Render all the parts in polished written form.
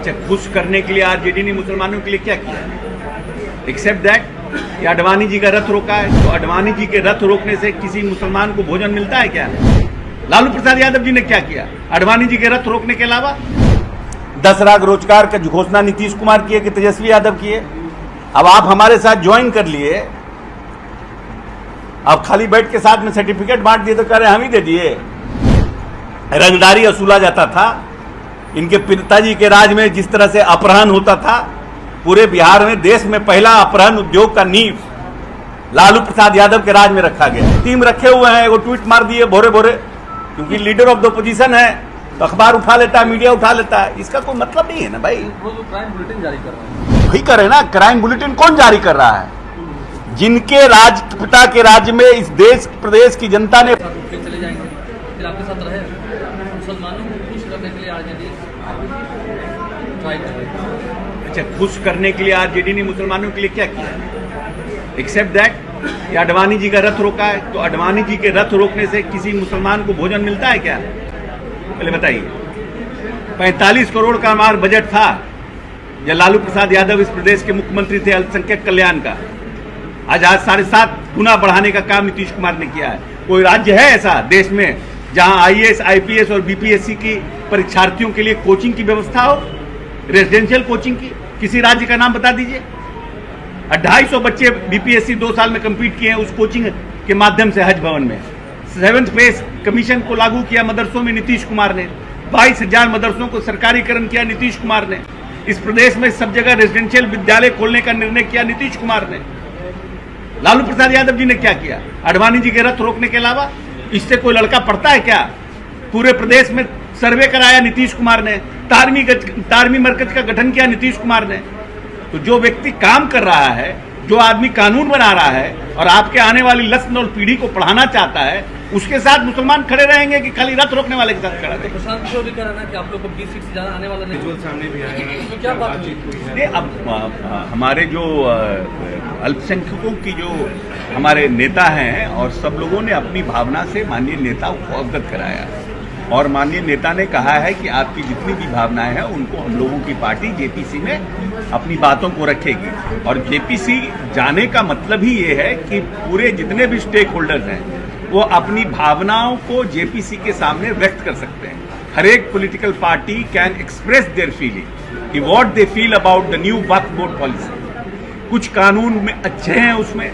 अच्छा, खुश करने के लिए आरजेडी ने मुसलमानों के लिए क्या किया? एक्सेप्ट दैट कि अडवाणी जी का रथ रोका है, तो अडवाणी जी के रथ रोकने से किसी मुसलमान को भोजन मिलता है क्या? लालू प्रसाद यादव जी ने क्या किया अडवाणी जी के रथ रोकने के अलावा? 10 लाख रोजगार का घोषणा नीतीश कुमार किए कि तेजस्वी यादव किए। अब आप हमारे साथ ज्वाइन कर लिए, अब खाली बैठ के साथ में सर्टिफिकेट बांट दिए तो कह रहे हम ही दे दिए। रंगदारी असूला जाता था। इनके पिताजी के राज में जिस तरह से अपहरण होता था, पूरे बिहार में देश में पहला अपहरण उद्योग का नींव लालू प्रसाद यादव के राज में रखा गया। टीम रखे हुए हैं, वो ट्वीट मार दिए भोरे भोरे, क्योंकि लीडर ऑफ द अपोजिशन है तो अखबार उठा लेता है, मीडिया उठा लेता है। इसका कोई मतलब नहीं है ना भाई। वो तो क्राइम बुलेटिन जारी कर रहे हैं, वही करे ना। क्राइम बुलेटिन कौन जारी कर रहा है? जिनके राजपिता के राज्य में इस देश प्रदेश की जनता ने फिर चले जाएंगे, फिर आपके साथ रहे। मुसलमानों को खुश करने के लिए आरजेडी ट्राई कर रही है। अच्छा, खुश करने के लिए आरजेडी ने मुसलमानों के लिए क्या किया? एक्सेप्ट दैट कि अडवाणी जी का रथ रोका है, तो अडवाणी जी के रथ रोकने से किसी मुसलमान को भोजन मिलता है क्या? पहले बताइए। 45 करोड़ का हमारा बजट था जब लालू प्रसाद यादव इस प्रदेश के मुख्यमंत्री थे अल्पसंख्यक कल्याण का। आज 7.5 गुना बढ़ाने का काम नीतीश कुमार ने किया है। कोई राज्य है ऐसा देश में जहां आईएएस, आईपीएस और बीपीएससी की परीक्षार्थियों के लिए कोचिंग की व्यवस्था हो, रेजिडेंशियल कोचिंग की? किसी राज्य का नाम बता दीजिए। 250 बच्चे बीपीएससी 2 साल में कंप्लीट किए हैं उस कोचिंग के माध्यम से हज भवन में। 7th पे कमीशन को लागू किया मदरसों में नीतीश कुमार ने। 22,000 मदरसों को सरकारीकरण किया नीतीश कुमार ने। इस प्रदेश में सब जगह रेजिडेंशियल विद्यालय खोलने का निर्णय किया नीतीश कुमार ने। लालू प्रसाद यादव जी ने क्या किया अडवाणी जी के रथ रोकने के अलावा? इससे कोई लड़का पढ़ता है क्या? पूरे प्रदेश में सर्वे कराया नीतीश कुमार ने। तारमी मरकज का गठन किया नीतीश कुमार ने। तो जो व्यक्ति काम कर रहा है, जो आदमी कानून बना रहा है और आपके आने वाली नस्ल और पीढ़ी को पढ़ाना चाहता है, उसके साथ मुसलमान खड़े रहेंगे कि खाली रथ रोकने वाले के साथ खड़ा रहेंगे? प्रशांत किशोर भी कह रहा है कि आप लोग को 20 सीट से ज्यादा आने वाला नहीं। सामने भी आया तो क्या बात हुई? अब हमारे जो अल्पसंख्यकों की जो हमारे नेता हैं और सब लोगों ने अपनी भावना से माननीय नेताओं को अवगत कराया, और माननीय नेता ने कहा है कि आपकी जितनी भी भावनाएं हैं उनको हम लोगों की पार्टी जेपीसी में अपनी बातों को रखेगी। और जेपीसी जाने का मतलब ही ये है कि पूरे जितने भी स्टेक होल्डर्स हैं वो अपनी भावनाओं को जेपीसी के सामने व्यक्त कर सकते हैं। हर एक political party can express their feeling कि what they feel about the new Waqf board policy. कुछ कानून में अच्छे हैं, उसमें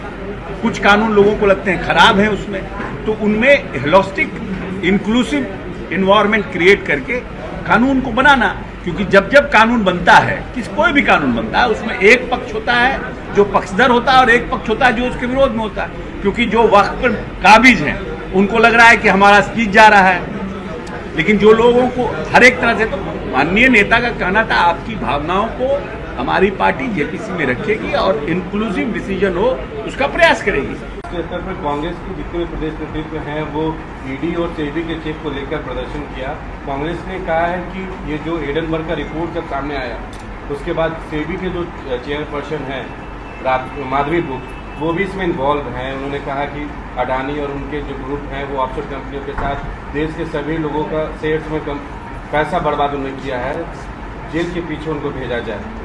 कुछ कानून लोगों को लगते हैं खराब हैं उसमें। तो उनमें होलिस्टिक इंक्लूसिव इन्वायरमेंट क्रिएट करके कानून को बनाना, क्योंकि जब जब कानून बनता है, कोई भी कानून बनता है, उसमें एक पक्ष होता है जो पक्षधर होता है और एक पक्ष होता है जो उसके विरोध में होता है। क्योंकि जो वक्त पर काबिज हैं उनको लग रहा है कि हमारा स्पीच जा रहा है, लेकिन जो लोगों को हर एक तरह से, तो माननीय नेता का कहना था आपकी भावनाओं को हमारी पार्टी जेपीसी में रखेगी और इंक्लूसिव डिसीजन हो उसका प्रयास करेगी। इसके स्तर पर कांग्रेस के जितने प्रदेश नेतृत्व हैं वो ईडी और सेबी के चेक को लेकर प्रदर्शन किया। कांग्रेस ने कहा है कि ये जो एडनबर्ग का रिपोर्ट जब सामने आया उसके बाद सेबी के जो चेयरपर्सन हैं माधवी गुप्ता, वो भी इसमें इन्वॉल्व हैं। उन्होंने कहा कि अडानी और उनके जो ग्रुप हैं वो ऑफशोर कंपनियों के साथ देश के सभी लोगों का शेयर्स में पैसा बर्बाद उन्होंने किया है, जेल के पीछे उनको भेजा जाए।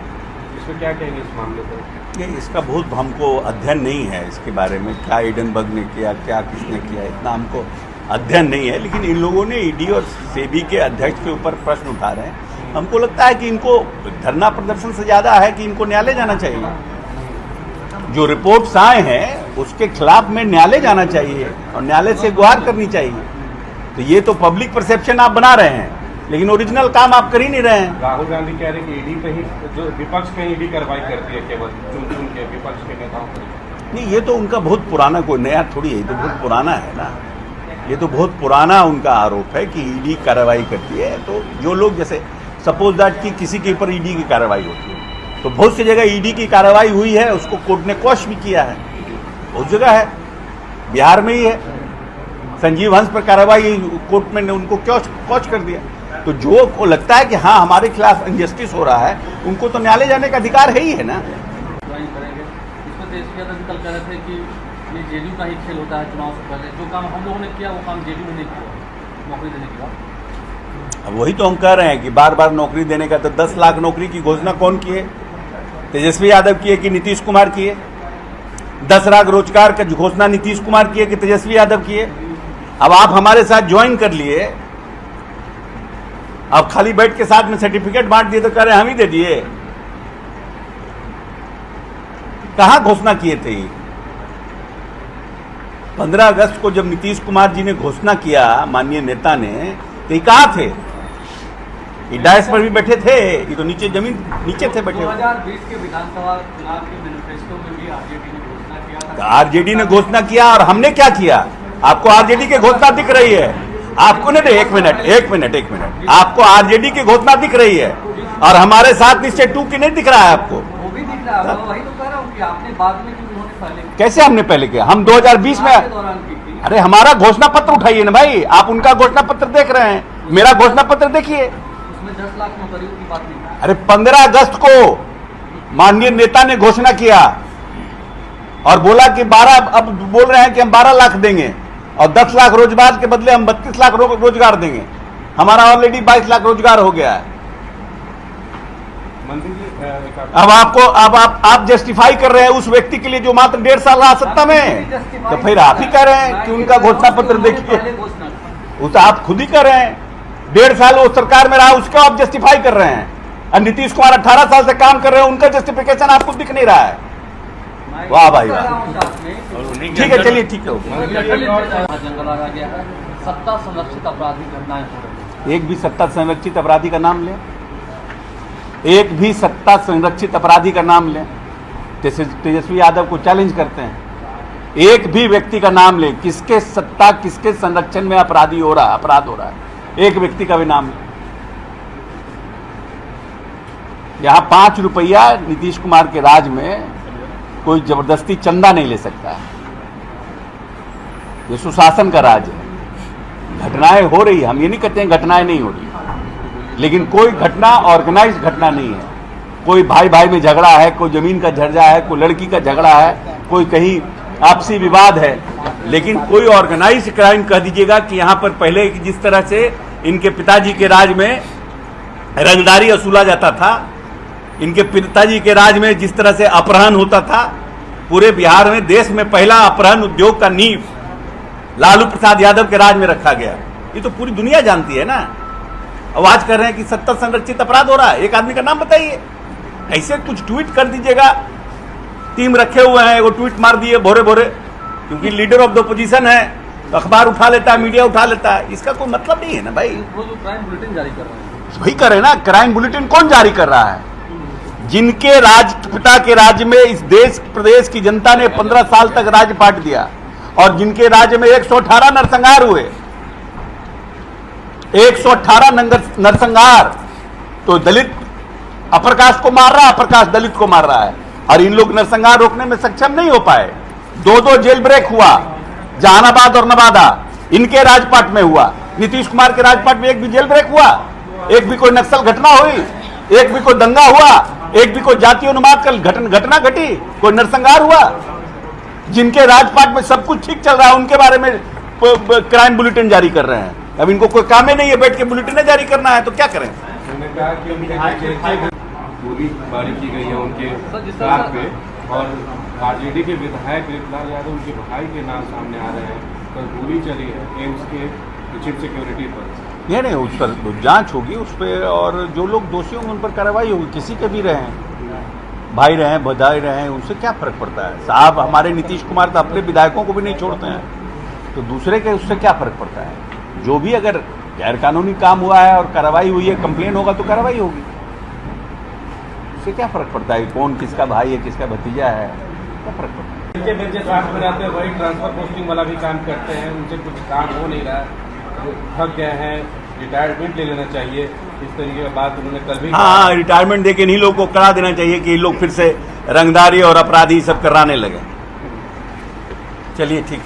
इसमें क्या कहेंगे इस मामले पर? ये इसका बहुत हमको अध्ययन नहीं है इसके बारे में, क्या एडनबर्ग ने किया, क्या किसने किया, इतना हमको अध्ययन नहीं है। लेकिन इन लोगों ने ईडी और सेबी के अध्यक्ष के ऊपर प्रश्न उठा रहे हैं। हमको लगता है कि इनको धरना प्रदर्शन से ज़्यादा है कि इनको न्यायालय जाना चाहिए। जो रिपोर्ट्स आए हैं उसके खिलाफ में न्यायालय जाना चाहिए और न्यायालय से गुहार करनी चाहिए। तो ये तो पब्लिक परसेप्शन आप बना रहे हैं, लेकिन ओरिजिनल काम आप कर ही नहीं रहे हैं। राहुल गांधी कह रहे हैं कि ईडी पे ही, जो विपक्ष पे ईडी कार्रवाई करती है केवल चुन के विपक्ष के नेताओं पर। नहीं, ये तो उनका बहुत पुराना, कोई नया थोड़ी है, ये तो बहुत पुराना है ना। ये तो बहुत पुराना उनका आरोप है कि ईडी कार्रवाई करती है। तो जो लोग, जैसे सपोज दैट कि किसी के ऊपर ईडी की कार्रवाई होती है, तो बहुत सी जगह ईडी की कार्रवाई हुई है, उसको कोर्ट ने क्वॉश भी किया है। बहुत जगह है, बिहार में ही है, संजीव हंस पर कार्रवाई कोर्ट में ने उनको क्वॉश कर दिया। तो जो को लगता है कि हाँ हमारे खिलाफ इनजस्टिस हो रहा है, उनको तो न्यायालय जाने का अधिकार है ही है ना। इसमें तेजस्वी यादव भी कल कह रहे थे कि ये जेडीयू का ही खेल होता है चुनाव से पहले। जो काम हम लोगों ने किया वो काम जेडीयू ने नहीं किया, नौकरी देने के बाद। अब वही तो हम कह रहे हैं कि बार बार नौकरी देने का, तो 10 लाख नौकरी की घोषणा कौन किए? तेजस्वी यादव किए कि नीतीश कुमार किए? 10 लाख रोजगार का घोषणा नीतीश कुमार किए कि तेजस्वी यादव किए? अब आप हमारे साथ ज्वाइन कर लिए, अब खाली बैठ के साथ में सर्टिफिकेट बांट दिए तो कह रहे हम ही दे दिए। कहां घोषणा किए थे? 15 अगस्त को जब नीतीश कुमार जी ने घोषणा किया, माननीय नेता ने, तो ये कहां थे? ये डायस पर भी बैठे थे, ये तो नीचे जमीन नीचे थे बैठे। 2020 के विधानसभा चुनाव के मैनिफेस्टो में भी आरजेडी ने घोषणा किया था। आरजेडी ने घोषणा किया और हमने क्या किया? आपको आरजेडी की घोषणा दिख रही है? आपको नहीं, एक मिनट, आपको आरजेडी की घोषणा दिख रही है और हमारे साथ निश्चय 2 की नहीं दिख रहा है आपको? वो भी दिख रहा है, वही तो कह रहा हूँ कि आपने बाद में क्यों, उन्होंने पहले कैसे हमने पहले किया? हम 2020 में, के दौरान की थी। अरे हमारा घोषणा पत्र उठाइए ना भाई, आप उनका घोषणा पत्र देख रहे हैं, मेरा घोषणा पत्र देखिए। उसमें 10 लाख नौकरियों की बात नहीं। अरे 15 अगस्त को माननीय नेता ने घोषणा किया और बोला कि 12, अब बोल रहे हैं कि हम 12 लाख देंगे और 10 लाख रोजगार के बदले हम 32 लाख रोजगार देंगे। हमारा ऑलरेडी 22 लाख रोजगार हो गया है। मंत्री जी अब आपको, अब आप जस्टिफाई कर रहे हैं उस व्यक्ति के लिए जो मात्र 1.5 साल रहा सत्ता में, तो फिर आप ही कह रहे हैं कि उनका घोषणा पत्र देखिए। वो तो आप खुद ही कर रहे हैं, 1.5 साल वो सरकार में रहा, उसका आप जस्टिफाई कर रहे हैं। और नीतीश कुमार 18 साल से काम कर रहे हैं, उनका जस्टिफिकेशन आपको दिख नहीं रहा है। वाह भाई वाह, ठीक है, चलिए ठीक है। जंगल आ गया है, सत्ता संरक्षित अपराधी घटनाएं हो रही हैं। एक भी सत्ता संरक्षित अपराधी का नाम लें, एक भी सत्ता संरक्षित अपराधी का नाम लें। तेजस्वी यादव को चैलेंज करते हैं, एक भी व्यक्ति का नाम लें, किसके सत्ता, किसके संरक्षण में अपराध हो रहा है, एक व्यक्ति का भी नाम लें। यहां 5 रुपया नीतीश कुमार के राज में कोई जबरदस्ती चंदा नहीं ले सकता है। ये सुशासन का राज है। घटनाएं हो रही है, हम ये नहीं कहते हैं घटनाएं नहीं हो रही, लेकिन कोई घटना ऑर्गेनाइज घटना नहीं है। कोई भाई भाई में झगड़ा है, कोई जमीन का झगड़ा है, कोई लड़की का झगड़ा है, कोई कहीं आपसी विवाद है, लेकिन कोई ऑर्गेनाइज क्राइम कह दीजिएगा कि यहां पर पहले जिस तरह से इनके पिताजी के राज में रंगदारी वसूला जाता था, इनके पिताजी के राज में जिस तरह से अपहरण होता था, पूरे बिहार में देश में पहला अपहरण उद्योग का नींव लालू प्रसाद यादव के राज में रखा गया। ये तो पूरी दुनिया जानती है ना। अब आज कर रहे हैं कि सत्ता संरक्षित अपराध हो रहा है। एक आदमी का नाम बताइए, ऐसे कुछ ट्वीट कर दीजिएगा, टीम रखे हुए हैं, वो ट्वीट मार दिए भोरे भोरे, क्योंकि लीडर ऑफ द अपोजिशन है तो अखबार उठा लेता है, मीडिया उठा लेता है। इसका कोई मतलब नहीं है ना भाई। वो जो क्राइम बुलेटिन जारी कर रहे हैं, वही करे ना, क्राइम बुलेटिन कौन जारी कर रहा है? जिनके पिता के राज्य में इस देश प्रदेश की जनता ने 15 साल तक राज्य पाट दिया और जिनके राज्य में 118 नरसंहार हुए, 118 नरसंहार, तो दलित अपर कास्ट को मार रहा है, अपर कास्ट दलित को मार रहा है, और इन लोग नरसंहार रोकने में सक्षम नहीं हो पाए। 2 जेल ब्रेक हुआ, जहानाबाद और नवादा, इनके राजपाट में हुआ। नीतीश कुमार के राजपाट में एक भी जेल ब्रेक हुआ? एक भी कोई नक्सल घटना हुई? एक भी कोई दंगा हुआ? एक भी कोई जातीय उन्माद का घटना घटी? कोई नरसंहार हुआ? जिनके राजपाट में सब कुछ ठीक चल रहा है, उनके बारे में क्राइम बुलेटिन जारी कर रहे हैं। अब इनको कोई काम ही नहीं है बैठ के बुलेटिन जारी करना है, तो क्या करें? उन्होंने कहा कि उनके गोलीबारी की गई है उनके कार पे, और आरजेडी के विधायक ऋतुलाल यादव उनके भाई के नाम सामने आ रहे हैं, कल गोली चली है एम्स के चीफ सिक्योरिटी पर। ये नहीं, उस पर जांच होगी उस पर, और जो लोग दोषी होंगे उन पर कार्रवाई होगी। किसी के भी रहें, भाई रहें, बधाई रहें, उनसे क्या फर्क पड़ता है साहब? हमारे नीतीश कुमार तो अपने विधायकों को भी नहीं छोड़ते हैं, तो दूसरे के उससे क्या फर्क पड़ता है? जो भी अगर गैर कानूनी काम हुआ है और कार्रवाई हुई है, कंप्लेन होगा तो कार्रवाई होगी, उससे क्या फर्क पड़ता है कौन किसका भाई है, किसका भतीजा है? क्या फर्क पड़ता है? इनके बच्चे साथ में रहते हैं, वही ट्रांसफर पोस्टिंग वाला भी काम करते हैं, उनसे कुछ काम हो नहीं रहा, थक गए हैं, रिटायरमेंट ले लेना चाहिए, इस तरीके की बात उन्होंने कल भी। हाँ, रिटायरमेंट देके इन लोग को करा देना चाहिए कि ये लोग फिर से रंगदारी और अपराधी सब कराने लगे। चलिए ठीक।